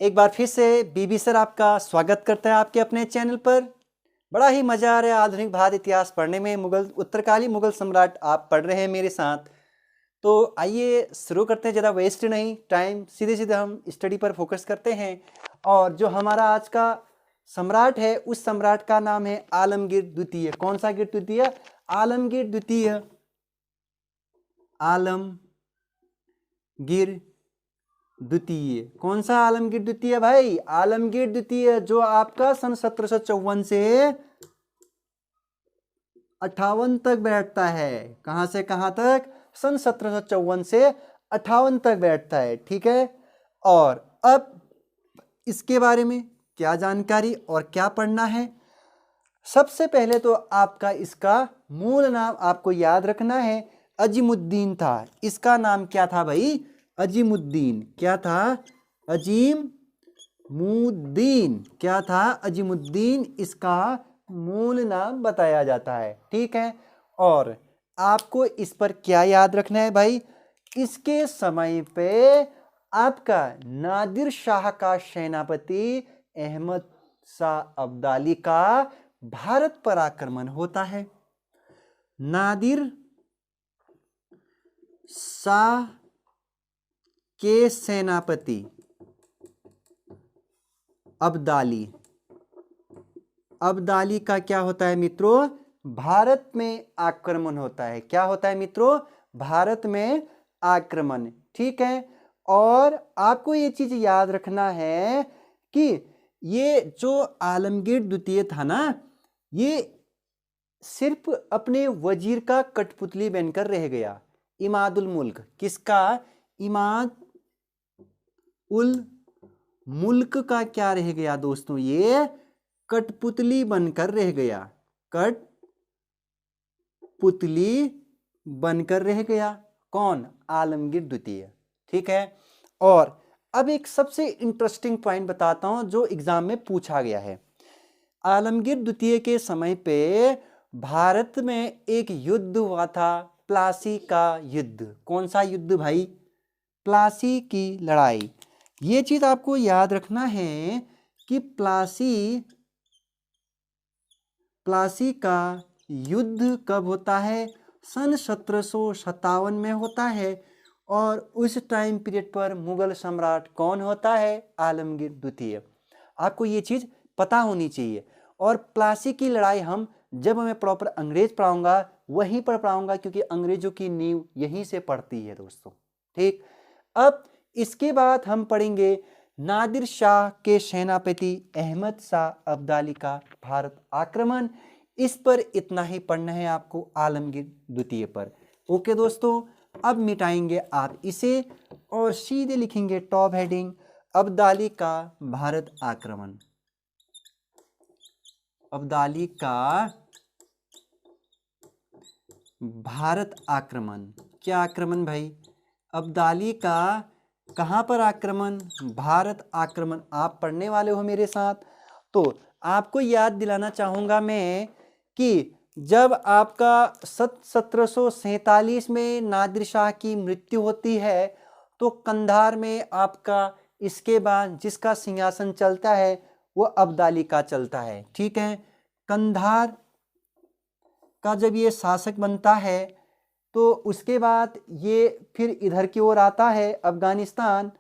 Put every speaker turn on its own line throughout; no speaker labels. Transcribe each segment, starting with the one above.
एक बार फिर से बीबी सर आपका स्वागत करता है आपके अपने चैनल पर। बड़ा ही मज़ा आ रहा है आधुनिक भारत इतिहास पढ़ने में। उत्तरकाली मुगल सम्राट आप पढ़ रहे हैं मेरे साथ। तो आइए शुरू करते हैं, ज़्यादा वेस्ट नहीं टाइम, सीधे सीधे हम स्टडी पर फोकस करते हैं। और जो हमारा आज का सम्राट है उस सम्राट का नाम है आलमगीर द्वितीय। कौन सा गिर द्वितीय? आलमगीर द्वितीय। आलमगीर द्वितीय। कौन सा आलमगीर द्वितीय भाई? आलमगीर द्वितीय, जो आपका सन 1754 से 58 तक बैठता है। कहां से कहां तक? सन 1754 से 58 तक बैठता है। ठीक है, और अब इसके बारे में क्या जानकारी और क्या पढ़ना है? सबसे पहले तो आपका इसका मूल नाम आपको याद रखना है, अजीमुद्दीन था। इसका नाम क्या था भाई? अजीमुद्दीन। क्या था? अजीमुद्दीन। क्या था? अजीमुद्दीन इसका मूल नाम बताया जाता है। ठीक है, और आपको इस पर क्या याद रखना है भाई? इसके समय पे आपका नादिर शाह का सेनापति अहमद शाह अब्दाली का भारत पर आक्रमण होता है। नादिर शाह के सेनापति अब्दाली का क्या होता है मित्रों? भारत में आक्रमण होता है। क्या होता है मित्रों? भारत में आक्रमण। ठीक है, और आपको ये चीज याद रखना है कि ये जो आलमगीर द्वितीय था ना, ये सिर्फ अपने वजीर का कठपुतली बनकर रह गया। इमादुल मुल्क। किसका? इमाद उल मुल्क का क्या रह गया दोस्तों? ये कठपुतली बनकर रह गया। कठपुतली बनकर रह गया। कौन? आलमगीर द्वितीय। ठीक है, और अब एक सबसे इंटरेस्टिंग पॉइंट बताता हूं जो एग्जाम में पूछा गया है। आलमगीर द्वितीय के समय पे भारत में एक युद्ध हुआ था, प्लासी का युद्ध। कौन सा युद्ध भाई? प्लासी की लड़ाई। ये चीज आपको याद रखना है कि प्लासी का युद्ध कब होता है? सन 1757 में होता है, और उस टाइम पीरियड पर मुगल सम्राट कौन होता है? आलमगीर द्वितीय। आपको ये चीज पता होनी चाहिए। और प्लासी की लड़ाई हम जब मैं प्रॉपर अंग्रेज पढ़ाऊंगा वहीं पर पढ़ाऊंगा, क्योंकि अंग्रेजों की नींव यहीं से पड़ती है दोस्तों। ठीक, अब इसके बाद हम पढ़ेंगे नादिर शाह के सेनापति अहमद शाह अब्दाली का भारत आक्रमण। इस पर इतना ही पढ़ना है आपको आलमगीर द्वितीय पर। ओके दोस्तों, अब मिटाएंगे आप इसे और सीधे लिखेंगे टॉप हेडिंग, अब्दाली का भारत आक्रमण। अब्दाली का भारत आक्रमण। क्या आक्रमण भाई? अब्दाली का कहां पर आक्रमण? भारत आक्रमण। आप पढ़ने वाले हो मेरे साथ, तो आपको याद दिलाना चाहूंगा मैं कि जब आपका 1747 में नादिर शाह की मृत्यु होती है तो कंधार में आपका इसके बाद जिसका सिंहासन चलता है वो अब्दाली का चलता है। ठीक है, कंधार का जब ये शासक बनता है तो उसके बाद ये फिर इधर की ओर आता है, अफगानिस्तान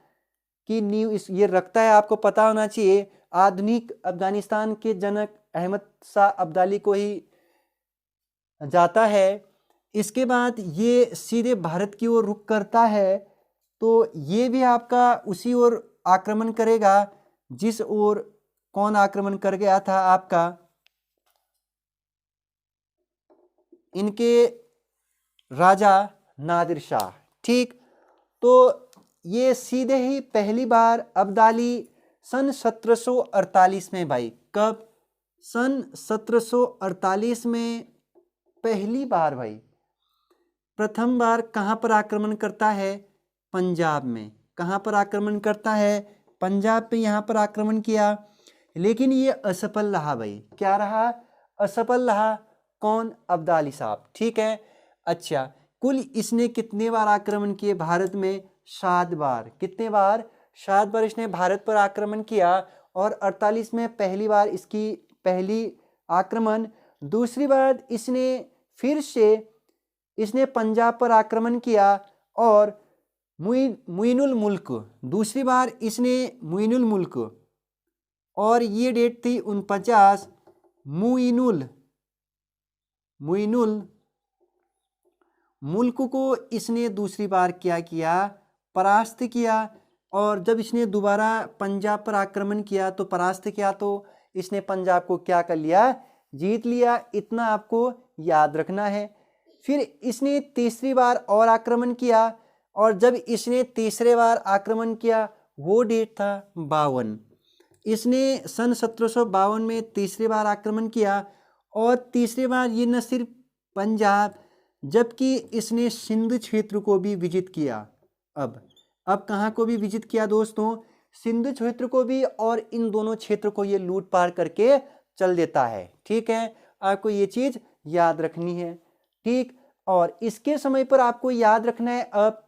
की नींव ये रखता है। आपको पता होना चाहिए आधुनिक अफगानिस्तान के जनक अहमद शाह अब्दाली को ही जाता है। इसके बाद ये सीधे भारत की ओर रुख करता है, तो ये भी आपका उसी ओर आक्रमण करेगा जिस ओर कौन आक्रमण कर गया था? आपका इनके राजा नादिर शाह। ठीक, तो ये सीधे ही पहली बार अब्दाली सन 1748 में भाई। कब? सन 1748 में पहली बार भाई, प्रथम बार कहां पर आक्रमण करता है? पंजाब में। कहां पर आक्रमण करता है? पंजाब पे यहां पर आक्रमण किया, लेकिन ये असफल रहा भाई। क्या रहा? असफल रहा। कौन? अब्दाली साहब। ठीक है, अच्छा, कुल इसने कितने बार आक्रमण किए भारत में? 7 बार। कितने बार? 7 बार इसने भारत पर आक्रमण किया और 48 में पहली बार इसकी पहली आक्रमण। दूसरी बार इसने फिर से इसने पंजाब पर आक्रमण किया और मुइनुल मुल्क, दूसरी बार इसने मुइनुल मुल्क, और ये डेट थी 49, मुइनुल मुल्क को इसने दूसरी बार क्या किया, परास्त किया। और जब इसने दोबारा पंजाब पर आक्रमण किया तो परास्त किया तो इसने पंजाब को क्या कर लिया, जीत लिया। इतना आपको याद रखना है। फिर इसने तीसरी बार और आक्रमण किया और जब इसने तीसरे बार आक्रमण किया वो डेट था 52। इसने सन 1752 में तीसरी बार आक्रमण किया और तीसरी बार ये न सिर्फ पंजाब जबकि इसने सिंध क्षेत्र को भी विजित किया। अब कहाँ को भी विजित किया दोस्तों, सिंध क्षेत्र को भी, और इन दोनों क्षेत्र को ये लूट पार करके चल देता है। ठीक है, आपको ये चीज याद रखनी है। ठीक, और इसके समय पर आपको याद रखना है, अब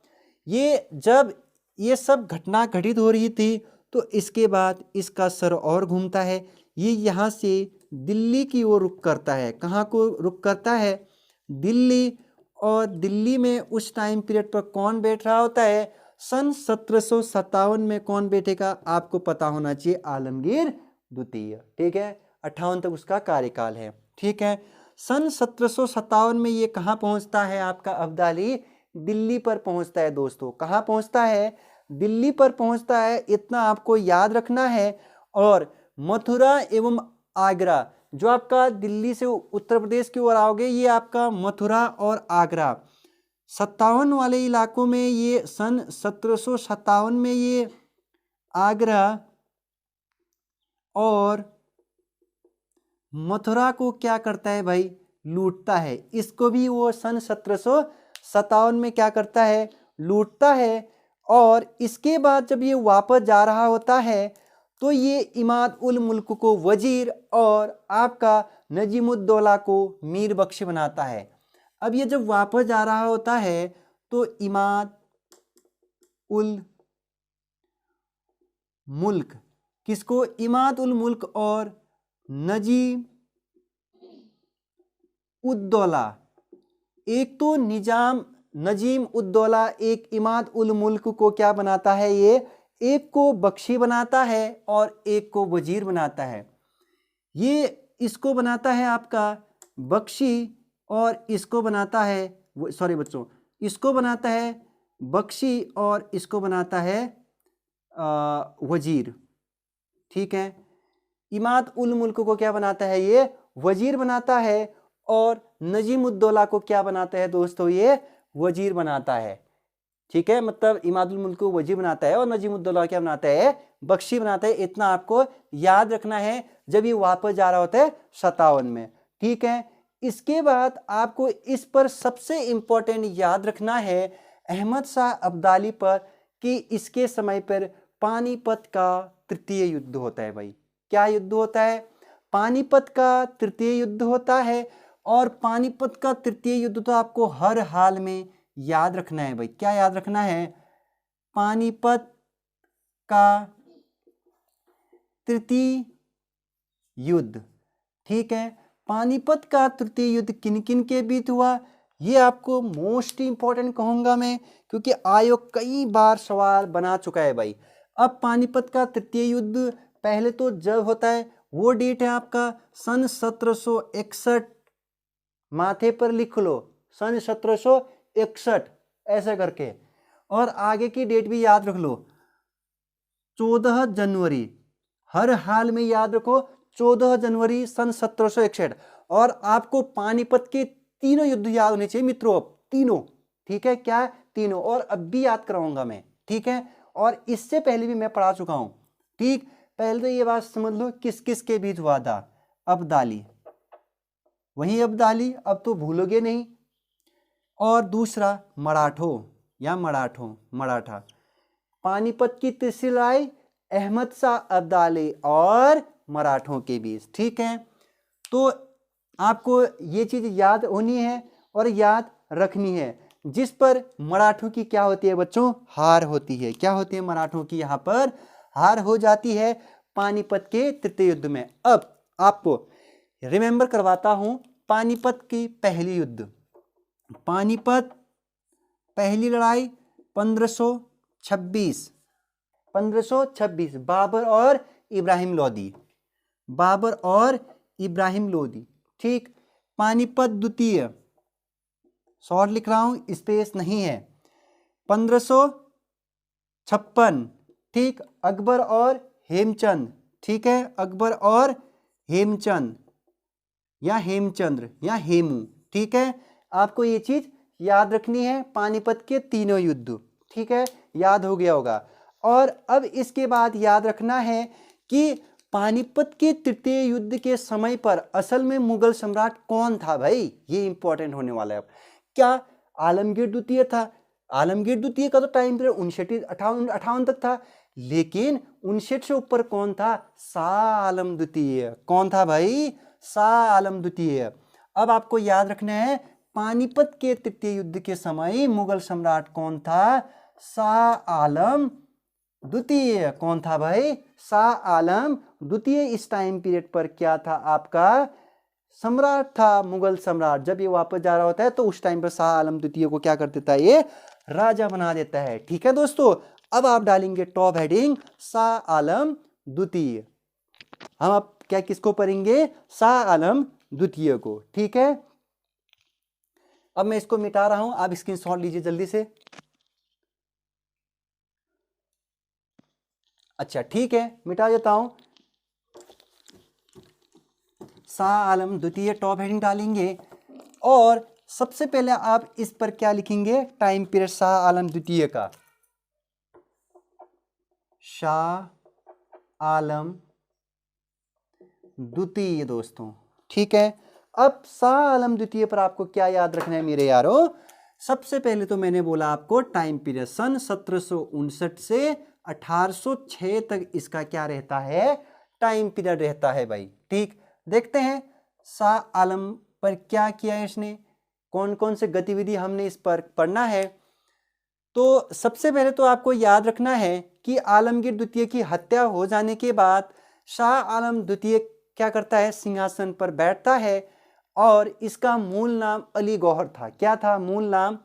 ये जब ये सब घटना घटित हो रही थी तो इसके बाद इसका सर और घूमता है, ये यहाँ से दिल्ली की ओर रुख करता है। कहाँ को रुख करता है, दिल्ली। और दिल्ली में उस टाइम पीरियड पर कौन बैठ रहा होता है, सन 1757 में कौन बैठेगा आपको पता होना चाहिए, आलमगीर द्वितीय। ठीक है, 58 तक उसका कार्यकाल है। ठीक है, सन 1757 में ये कहाँ पहुंचता है, आपका अब्दाली दिल्ली पर पहुंचता है दोस्तों। कहाँ पहुंचता है, दिल्ली पर पहुंचता है, इतना आपको याद रखना है। और मथुरा एवं आगरा, जो आपका दिल्ली से उत्तर प्रदेश की ओर आओगे, ये आपका मथुरा और आगरा 57 वाले इलाकों में, ये सन 1757 में ये आगरा और मथुरा को क्या करता है भाई, लूटता है। इसको भी वो सन 1757 में क्या करता है, लूटता है। और इसके बाद जब ये वापस जा रहा होता है तो ये इमाद उल मुल्क को वजीर और आपका नजीमुद्दौला को मीर बख्श बनाता है। अब ये जब वापस जा रहा होता है तो इमाद उल मुल्क, किसको, इमाद उल मुल्क और नजीम उद्दौला, एक तो नजीम उद्दौला एक इमाद उल मुल्क को क्या बनाता है, ये एक को बख्शी बनाता है और एक को वजीर बनाता है। ये इसको बनाता है आपका बख्शी और इसको बनाता है, सॉरी बच्चों, इसको बनाता है बख्शी और इसको बनाता है वजीर। ठीक है, इमाद उल मुल्क को क्या बनाता है, ये वजीर बनाता है और नजीमुद्दौला को क्या बनाता है दोस्तों, ये वजीर बनाता है। ठीक है, मतलब इमादुल मुल्क को वजीर बनाता है और नजीमुद्दौला क्या बनाता है, बख्शी बनाता है। इतना आपको याद रखना है जब ये वापस जा रहा होता है 57 में। ठीक है, इसके बाद आपको इस पर सबसे इंपॉर्टेंट याद रखना है अहमद शाह अब्दाली पर कि इसके समय पर पानीपत का तृतीय युद्ध होता है। भाई क्या युद्ध होता है, पानीपत का तृतीय युद्ध होता है। और पानीपत का तृतीय युद्ध तो आपको हर हाल में याद रखना है। भाई क्या याद रखना है, पानीपत का तृतीय युद्ध। ठीक है, पानीपत का तृतीय युद्ध किन किन के बीच हुआ, ये आपको मोस्ट इंपॉर्टेंट कहूंगा मैं, क्योंककि आयोग कई बार सवाल बना चुका है। भाई अब पानीपत का तृतीय युद्ध पहले तो जब होता है वो डेट है आपका सन 1761, माथे पर लिख लो सन 1761 ऐसे करके, और आगे की डेट भी याद रख लो 14 जनवरी, हर हाल में याद रखो 14 जनवरी सन 1761। और आपको पानीपत के तीनों युद्ध याद होने चाहिए मित्रों, तीनों। ठीक है, क्या तीनों, और अब भी याद कराऊंगा मैं। ठीक है, और इससे पहले भी मैं पढ़ा चुका हूं। ठीक, पहले तो ये बात समझ लो किस किस के बीच हुआ था, अब्दाली, वही अब्दाली, अब तो भूलोगे नहीं। और दूसरा मराठों या मराठा। पानीपत की तीसरी लड़ाई अहमद शाह अब्दाली और मराठों के बीच। ठीक है, तो आपको ये चीज याद होनी है और याद रखनी है। जिस पर मराठों की क्या होती है बच्चों, हार होती है। क्या होती है, मराठों की यहाँ पर हार हो जाती है पानीपत के तृतीय युद्ध में। अब आपको रिमेंबर करवाता हूं पानीपत की पहली युद्ध, पानीपत पहली लड़ाई 1526, 1526, बाबर और इब्राहिम लोदी, बाबर और इब्राहिम लोदी। ठीक। पानीपत द्वितीय, शॉर्ट लिख रहा हूं, स्पेस नहीं है, 1556। ठीक। अकबर और हेमचंद, ठीक है, अकबर और हेमचंद या हेमचंद्र या हेमू। ठीक है, आपको ये चीज याद रखनी है, पानीपत के तीनों युद्ध। ठीक है, याद हो गया होगा। और अब इसके बाद याद रखना है कि पानीपत के तृतीय युद्ध के समय पर असल में मुगल सम्राट कौन था भाई, ये इंपॉर्टेंट होने वाला है। क्या आलमगीर द्वितीय था? आलमगीर द्वितीय का तो टाइम पीरियड 59-58 तक था, लेकिन 59 से ऊपर कौन था? शाह आलम द्वितीय। कौन था भाई? शाह आलम द्वितीय। अब आपको याद रखना है पानीपत के तृतीय युद्ध के समय मुगल सम्राट कौन था? शाह आलम द्वितीय। कौन था भाई? शाह आलम द्वितीय। इस टाइम पीरियड पर क्या था? आपका सम्राट था, मुगल सम्राट। जब ये वापस जा रहा होता है तो उस टाइम पर शाह आलम द्वितीय को क्या कर देता है? ये राजा बना देता है। ठीक है दोस्तों, अब आप डालेंगे टॉप हेडिंग शाह आलम द्वितीय। हम अब क्या किसको पढ़ेंगे? शाह आलम द्वितीय को। ठीक है, अब मैं इसको मिटा रहा हूं, आप स्क्रीनशॉट लीजिए जल्दी से। अच्छा ठीक है, मिटा देता हूं। शाह आलम द्वितीय टॉप हेडिंग डालेंगे और सबसे पहले आप इस पर क्या लिखेंगे? टाइम पीरियड शाह आलम द्वितीय का, शाह आलम द्वितीय दोस्तों। ठीक है, अब शाह आलम द्वितीय पर आपको क्या याद रखना है मेरे यारों? सबसे पहले तो मैंने बोला आपको टाइम पीरियड सन 1759 से 1806 तक इसका क्या रहता है? टाइम पीरियड रहता है भाई। ठीक, देखते हैं शाह आलम पर क्या किया है इसने, कौन कौन से गतिविधि हमने इस पर पढ़ना है। तो सबसे पहले तो आपको याद रखना है कि आलमगीर द्वितीय की हत्या हो जाने के बाद शाह आलम द्वितीय क्या करता है? सिंहासन पर बैठता है और इसका मूल नाम अली गौहर था। क्या था मूल नाम?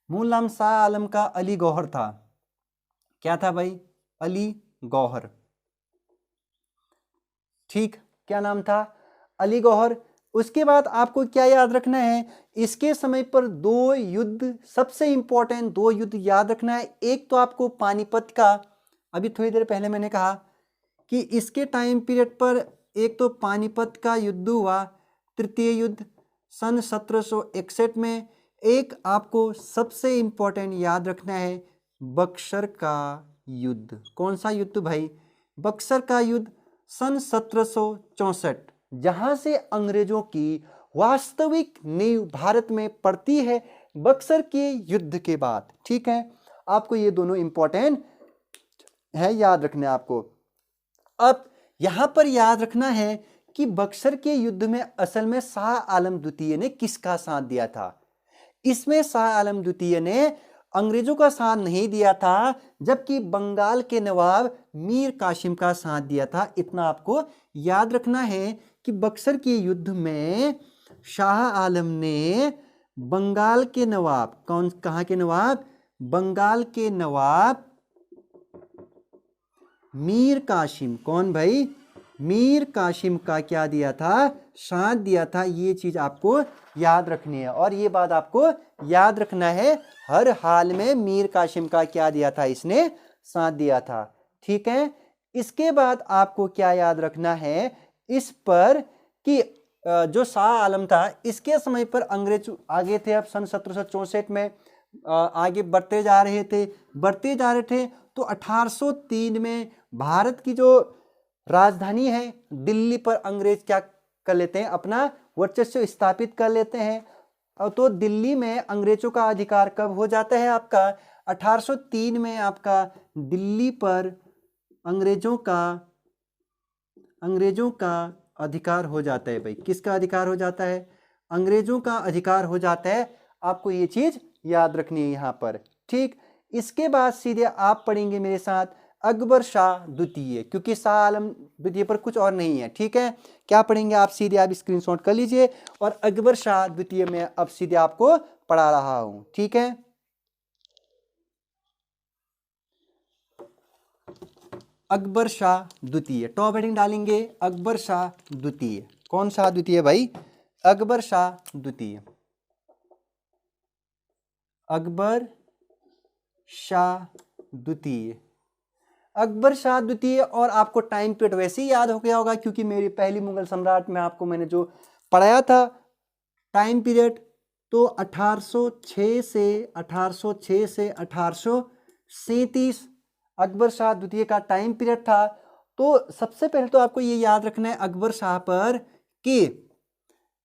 मूल नाम शाह आलम का अली गौहर था। क्या था भाई? अली गौहर। ठीक, क्या नाम था? अली गौहर। उसके बाद आपको क्या याद रखना है? इसके समय पर दो युद्ध, सबसे इंपॉर्टेंट दो युद्ध याद रखना है। एक तो आपको पानीपत का, अभी थोड़ी देर पहले मैंने कहा कि इसके टाइम पीरियड पर एक तो पानीपत का युद्ध हुआ, तृतीय युद्ध सन 1761 में। एक आपको सबसे इंपॉर्टेंट याद रखना है बक्सर का युद्ध। कौन सा युद्ध भाई? बक्सर का युद्ध सन 1764, जहां से अंग्रेजों की वास्तविक नींव भारत में पड़ती है बक्सर के युद्ध के बाद। ठीक है, आपको ये दोनों इंपॉर्टेंट है, याद रखना है आपको। अब यहां पर याद रखना है कि बक्सर के युद्ध में असल में शाह आलम द्वितीय ने किसका साथ दिया था? इसमें शाह आलम द्वितीय ने अंग्रेजों का साथ नहीं दिया था, जबकि बंगाल के नवाब मीर कासिम का साथ दिया था। इतना आपको याद रखना है कि बक्सर के युद्ध में शाह आलम ने बंगाल के नवाब, कहाँ के नवाब? बंगाल के नवाब मीर कासिम। कौन भाई? मीर कासिम का क्या दिया था? साथ दिया था। ये चीज आपको याद रखनी है और ये बात आपको याद रखना है, हर हाल में मीर कासिम का क्या दिया था? इसने साथ दिया था। ठीक है, इसके बाद आपको क्या याद रखना है इस पर कि जो शाह आलम था इसके समय पर अंग्रेज आगे थे। अब सन 1764 में आगे बढ़ते जा रहे थे तो 1803 में भारत की जो राजधानी है दिल्ली पर अंग्रेज क्या कर लेते हैं? अपना वर्चस्व स्थापित कर लेते हैं। तो दिल्ली में अंग्रेजों का अधिकार कब हो जाता है? आपका 1803 में आपका दिल्ली पर अंग्रेजों का अधिकार हो जाता है भाई। किसका अधिकार हो जाता है? अंग्रेजों का अधिकार हो जाता है। आपको ये चीज याद रखनी है यहाँ पर। ठीक, इसके बाद सीधे आप पढ़ेंगे मेरे साथ अकबर शाह द्वितीय, क्योंकि शाह आलम द्वितीय पर कुछ और नहीं है। ठीक है, क्या पढ़ेंगे आप, सीधे आप स्क्रीनशॉट कर लीजिए और अकबर शाह द्वितीय में अब सीधे आपको पढ़ा रहा हूं। ठीक है, अकबर शाह द्वितीय, टॉप हेडिंग डालेंगे अकबर शाह द्वितीय। कौन शाह द्वितीय भाई, अकबर शाह द्वितीय, अकबर शाह द्वितीय, अकबर शाह द्वितीय। और आपको टाइम पीरियड वैसे ही याद हो गया होगा, क्योंकि मेरी पहली मुगल सम्राट में आपको मैंने जो पढ़ाया था टाइम पीरियड, तो 1806 से 1837 अकबर शाह द्वितीय का टाइम पीरियड था। तो सबसे पहले तो आपको ये याद रखना है अकबर शाह पर कि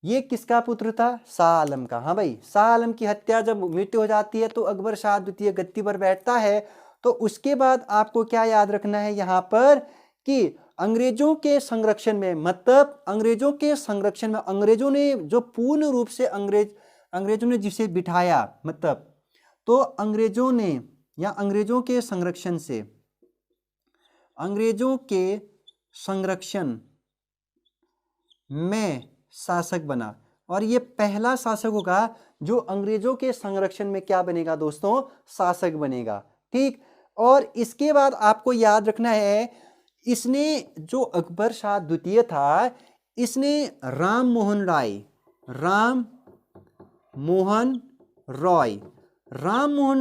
ये किसका पुत्र था, शाह आलम का। हाँ भाई, शाह आलम की हत्या जब मृत्यु हो जाती है तो अकबर शाह द्वितीय गद्दी पर बैठता है। तो उसके बाद आपको क्या याद रखना है यहाँ पर कि अंग्रेजों के संरक्षण में, मतलब अंग्रेजों के संरक्षण में अंग्रेजों ने जो पूर्ण रूप से अंग्रेजों ने जिसे बिठाया, मतलब तो अंग्रेजों ने या अंग्रेजों के संरक्षण से, अंग्रेजों के संरक्षण में शासक बना। और ये पहला शासक होगा जो अंग्रेजों के संरक्षण में क्या बनेगा दोस्तों, शासक बनेगा। ठीक, और इसके बाद आपको याद रखना है इसने जो अकबर शाह द्वितीय था, इसने राम मोहन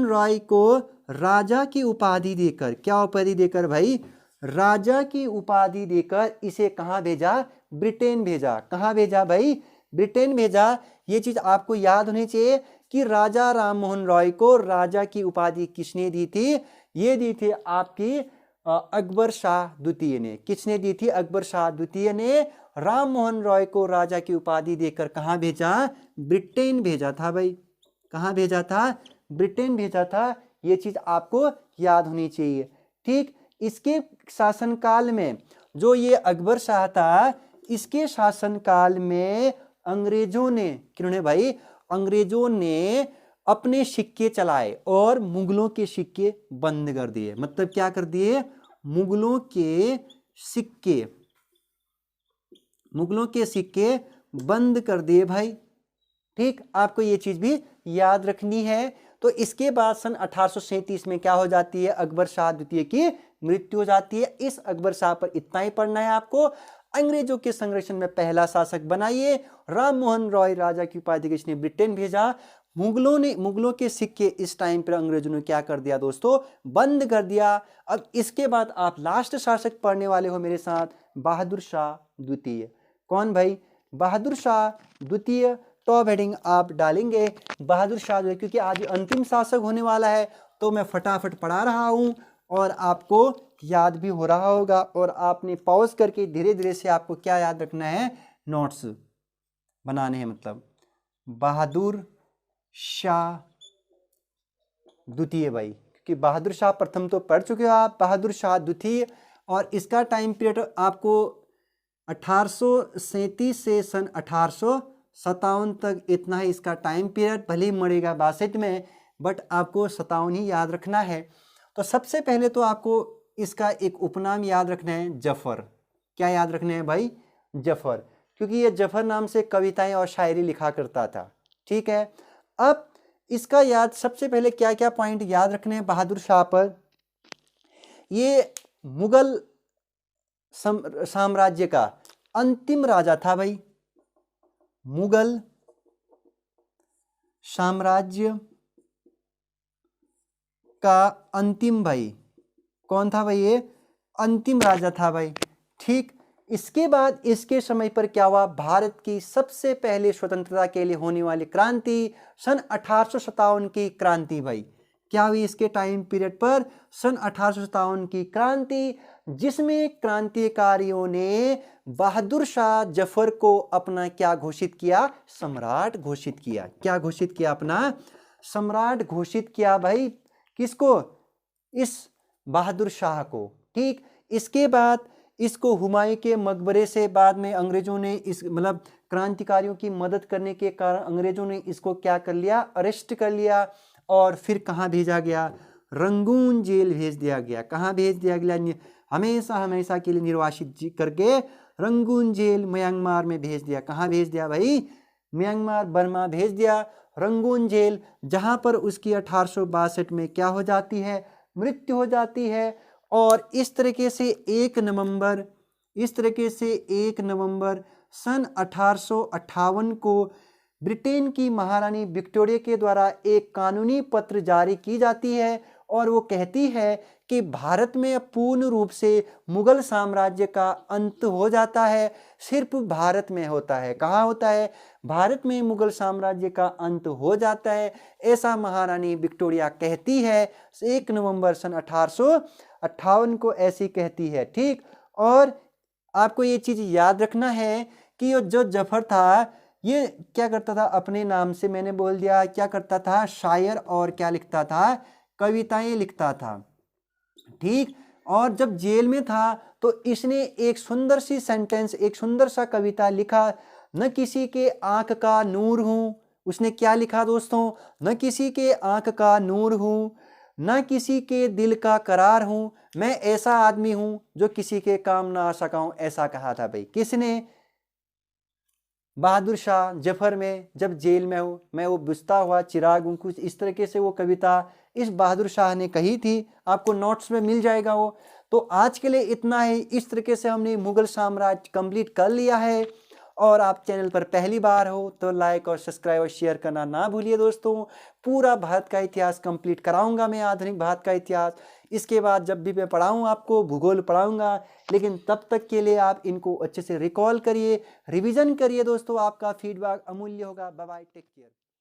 रॉय को राजा की उपाधि देकर, क्या उपाधि देकर भाई, राजा की उपाधि देकर इसे कहाँ भेजा, ब्रिटेन भेजा। कहाँ भेजा भाई, ब्रिटेन भेजा। ये चीज आपको याद होनी चाहिए कि राजा राम मोहन रॉय को राजा की उपाधि किसने दी थी, ये दी थी आपकी अकबर शाह द्वितीय ने। किसने दी थी, अकबर शाह द्वितीय ने राम मोहन रॉय को राजा की उपाधि देकर कहाँ भेजा, ब्रिटेन भेजा था भाई। कहाँ भेजा था, ब्रिटेन भेजा था। ये चीज आपको याद होनी चाहिए। ठीक, इसके शासनकाल में जो ये अकबर शाह था, इसके शासनकाल में अंग्रेजों ने, किन्होंने भाई, अंग्रेजों ने अपने सिक्के चलाए और मुगलों के सिक्के बंद कर दिए। मतलब क्या कर दिए, मुगलों के सिक्के बंद कर दिए भाई। ठीक, आपको ये चीज भी याद रखनी है। तो इसके बाद सन 1837 में क्या हो जाती है, अकबर शाह द्वितीय की मृत्यु हो जाती है। इस अकबर शाह पर इतना ही पढ़ना है आपको। अंग्रेजों के संरक्षण में पहला शासक बनाइए, राम मोहन रॉय राजा की उपाधि किसने, ब्रिटेन भेजा। मुगलों के सिक्के इस टाइम पर अंग्रेजों ने क्या कर दिया दोस्तों, बंद कर दिया। अब इसके बाद आप लास्ट शासक पढ़ने वाले हो मेरे साथ, बहादुर शाह द्वितीय। कौन भाई, बहादुर शाह द्वितीय। टॉप हेडिंग आप डालेंगे बहादुर शाह द्वितीय, क्योंकि आज अंतिम शासक होने वाला है। तो मैं फटाफट पढ़ा रहा हूं और आपको याद भी हो रहा होगा, और आपने पॉज करके धीरे धीरे से आपको क्या याद रखना है, नोट्स बनाने हैं। मतलब बहादुर शाह द्वितीय भाई, क्योंकि बहादुर शाह प्रथम तो पढ़ चुके हो आप, बहादुर शाह द्वितीय। और इसका टाइम पीरियड आपको 1837 से सन 1857 तक, इतना ही इसका टाइम पीरियड। भले ही मरेगा 62 में, बट आपको 57 ही याद रखना है। तो सबसे पहले तो आपको इसका एक उपनाम याद रखना है, जफर। क्या याद रखना है भाई, जफर, क्योंकि ये जफर नाम से कविताएं और शायरी लिखा करता था। ठीक है, अब इसका याद सबसे पहले क्या क्या पॉइंट याद रखने हैं बहादुर शाह पर। ये मुगल साम्राज्य का अंतिम राजा था भाई, मुगल साम्राज्य का अंतिम भाई। कौन था भाई, ये अंतिम राजा था भाई। ठीक, इसके बाद इसके समय पर क्या हुआ, भारत की सबसे पहले स्वतंत्रता के लिए होने वाली क्रांति, सन 1857 की क्रांति भाई। क्या हुई इसके टाइम पीरियड पर, सन 1857 की क्रांति, जिसमें क्रांतिकारियों ने बहादुर शाह जफर को अपना क्या घोषित किया, सम्राट घोषित किया। क्या घोषित किया, अपना सम्राट घोषित किया भाई। किसको, इस बहादुर शाह को। ठीक, इसके बाद इसको हुमायूं के मकबरे से बाद में अंग्रेजों ने इस क्रांतिकारियों की मदद करने के कारण अंग्रेजों ने इसको क्या कर लिया, अरेस्ट कर लिया। और फिर कहाँ भेजा गया? रंगून जेल भेज दिया गया। कहाँ भेज दिया गया? हमेशा हमेशा के लिए निर्वासित करके रंगून जेल म्यांमार में भेज दिया। कहाँ भेज दिया भाई? म्यांमार, बर्मा भेज दिया, रंगून जेल, जहाँ पर उसकी 1862 में क्या हो जाती है? मृत्यु हो जाती है। और इस तरीके से 1 नवंबर सन 1858 को ब्रिटेन की महारानी विक्टोरिया के द्वारा एक कानूनी पत्र जारी की जाती है और वो कहती है कि भारत में पूर्ण रूप से मुगल साम्राज्य का अंत हो जाता है। सिर्फ भारत में होता है। कहाँ होता है? भारत में मुगल साम्राज्य का अंत हो जाता है, ऐसा महारानी विक्टोरिया कहती है। 1 नवंबर सन 1858 को ऐसी कहती है। ठीक। और आपको ये चीज याद रखना है कि जो जफर था ये क्या करता था? अपने नाम से, मैंने बोल दिया, क्या करता था? शायर और क्या लिखता था? कविताएं लिखता था। ठीक। और जब जेल में था तो इसने एक सुंदर सी सेंटेंस, एक सुंदर सा कविता लिखा, न किसी के आंख का नूर हूं। उसने क्या लिखा दोस्तों? न किसी के आंख का नूर हूं, न किसी के दिल का करार हूं, मैं ऐसा आदमी हूं जो किसी के काम ना आ सका हूं। ऐसा कहा था भाई। किसने? बहादुर शाह जफर में जब जेल में हूँ, मैं वो बुझता हुआ चिराग हूँ, कुछ इस तरीके से वो कविता इस बहादुर शाह ने कही थी। आपको नोट्स में मिल जाएगा वो। तो आज के लिए इतना ही। इस तरीके से हमने मुगल साम्राज्य कंप्लीट कर लिया है। और आप चैनल पर पहली बार हो तो लाइक और सब्सक्राइब और शेयर करना ना भूलिए दोस्तों। पूरा भारत का इतिहास कंप्लीट कराऊंगा मैं, आधुनिक भारत का इतिहास। इसके बाद जब भी मैं पढ़ाऊँ आपको भूगोल पढ़ाऊंगा, लेकिन तब तक के लिए आप इनको अच्छे से रिकॉल करिए, रिवीजन करिए दोस्तों। आपका फीडबैक अमूल्य होगा। Bye bye, take care.